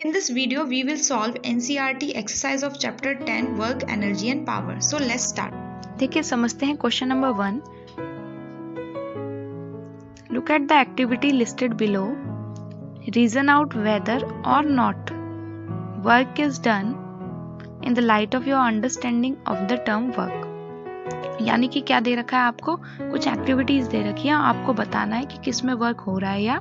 In this video, we will solve NCERT exercise of chapter 10 work, energy and power. So let's start. देखिए समझते हैं question number 1. Look at the activity listed below. Reason out whether or not work is done in the light of your understanding of the term work. यानी कि क्या दे रखा है आपको, कुछ एक्टिविटीज दे रखी है, आपको बताना है कि किस में वर्क हो रहा है या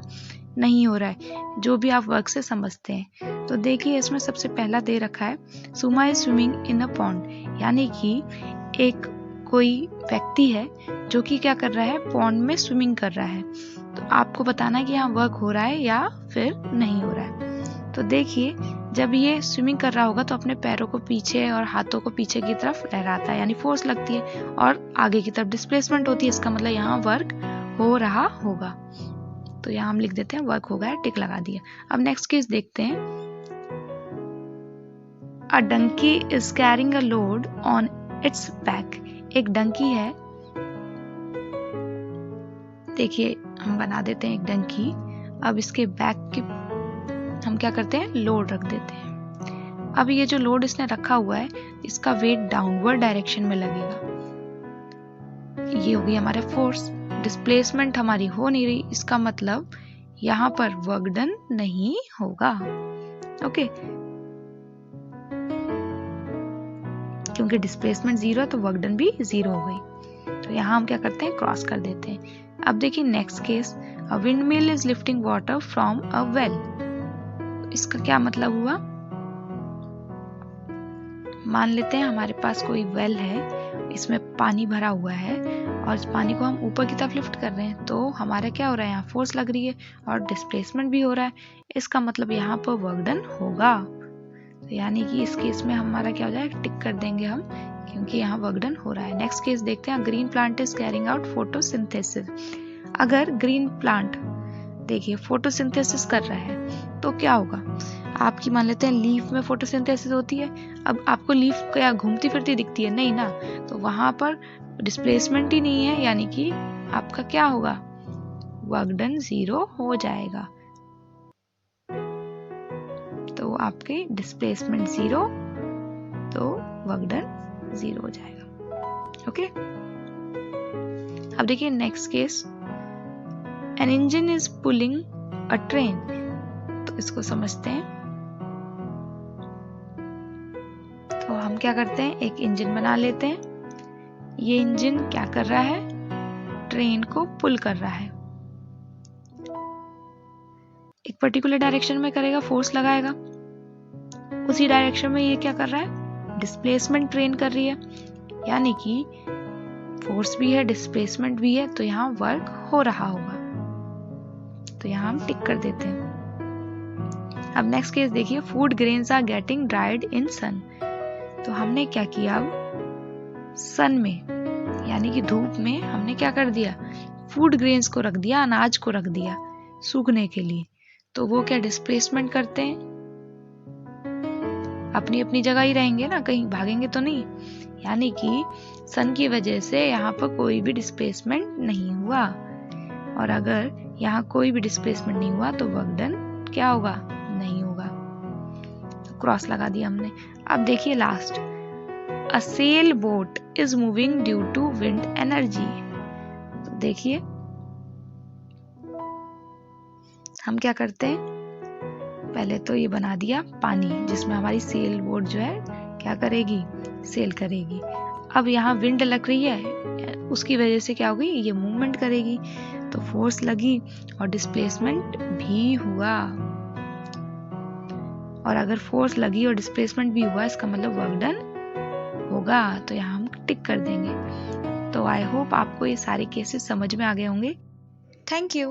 नहीं हो रहा है, जो भी आप वर्क से समझते हैं. तो देखिए इसमें सबसे पहला दे रखा है Suma is swimming in a pond, यानी कि एक कोई व्यक्ति है जो कि क्या कर रहा है, पॉन्ड में स्विमिंग कर रहा है. तो आपको बताना है कि यहाँ वर्क हो रहा है या फिर नहीं हो रहा है. तो देखिए जब ये स्विमिंग कर रहा होगा तो अपने पैरों को पीछे और हाथों को पीछे की तरफ लहराता है, यानी फोर्स लगती है, और आगे की तरफ डिस्प्लेसमेंट होती है. इसका मतलब यहाँ वर्क हो रहा होगा. तो यहाँ हम लिख देते हैं वर्क हो गया, टिक लगा दिया. अब नेक्स्ट केस देखते हैं. A donkey is carrying a load on its back. एक डंकी है, देखिए हम बना देते हैं एक डंकी. अब इसके बैक की हम क्या करते हैं, लोड रख देते हैं. अब ये जो लोड इसने रखा हुआ है इसका वेट डाउनवर्ड डायरेक्शन में लगेगा. ये होगी हमारे फोर्स. डिस्प्लेसमेंट हमारी हो नहीं रही, इसका मतलब यहाँ पर वर्क डन नहीं होगा. ओके, क्योंकि डिस्प्लेसमेंट 0 है तो वर्क डन भी 0 हो गई. तो यहाँ हम क्या करते हैं, क्रॉस कर देते हैं. अब देखिए next case. A wind mill is lifting water from a well. इसका क्या मतलब हुआ, मान लेते हैं हमारे पास कोई वेल है, इसमें पानी भरा हुआ है और इस पानी को हम ऊपर की तरफ लिफ्ट कर रहे हैं. तो हमारा क्या हो रहा है, यहाँ फोर्स लग रही है और डिस्प्लेसमेंट भी हो रहा है. इसका मतलब यहाँ पर वर्क डन होगा. तो यानी कि इस केस में हमारा क्या हो जाएगा, टिक कर देंगे हम, क्योंकि यहाँ वर्क डन हो रहा है. नेक्स्ट केस देखते हैं. Green plant is carrying out photosynthesis. अगर ग्रीन प्लांट देखिए फोटोसिंथेसिस कर रहा है तो क्या होगा, आपकी मान लेते हैं लीफ में फोटोसिंथेसिस होती है. अब आपको लीफ क्या घूमती फिरती दिखती है, नहीं ना, तो वहां पर डिस्प्लेसमेंट ही नहीं है, यानी कि आपका क्या होगा, वर्क डन 0 हो जाएगा. तो आपके डिस्प्लेसमेंट 0, तो वर्क डन 0 हो जाएगा. ओके, अब देखिए next case. An engine is pulling a train. तो इसको समझते हैं. तो हम क्या करते हैं, एक इंजन बना लेते हैं. ये इंजन क्या कर रहा है, ट्रेन को पुल कर रहा है. एक पर्टिकुलर डायरेक्शन में करेगा, फोर्स लगाएगा, उसी डायरेक्शन में ये क्या कर रहा है, डिस्प्लेसमेंट ट्रेन कर रही है, यानी कि फोर्स भी है डिस्प्लेसमेंट भी है, तो यहाँ वर्क हो रहा होगा. तो यहाँ हम टिक कर देते हैं. अब नेक्स्ट केस देखिए. Food grains are getting dried in sun. तो हमने क्या किया, सन में यानी कि धूप में हमने क्या कर दिया, फूड ग्रेन्स को रख दिया, अनाज को रख दिया सूखने के लिए. तो वो क्या डिस्प्लेसमेंट करते हैं, अपनी अपनी जगह ही रहेंगे ना, कहीं भागेंगे तो नहीं. यानी कि सन की वजह से यहाँ पर कोई भी डिस्प्लेसमेंट नहीं हुआ, और अगर यहाँ कोई भी डिस्प्लेसमेंट नहीं हुआ तो वर्क डन क्या होगा, नहीं होगा. तो क्रॉस लगा दिया हमने. अब देखिए last. A sail boat is moving due to wind energy. तो देखिए हम क्या करते हैं, पहले तो ये बना दिया पानी जिसमें हमारी सेल बोट जो है क्या करेगी, सेल करेगी. अब यहाँ विंड लग रही है, उसकी वजह से क्या होगी, ये मूवमेंट करेगी, तो फोर्स लगी और डिस्प्लेसमेंट भी हुआ. और अगर फोर्स लगी और डिस्प्लेसमेंट भी हुआ, इसका मतलब वर्क डन होगा. तो यहाँ हम टिक कर देंगे. तो आई होप आपको ये सारे केसेस समझ में आ गए होंगे. Thank you.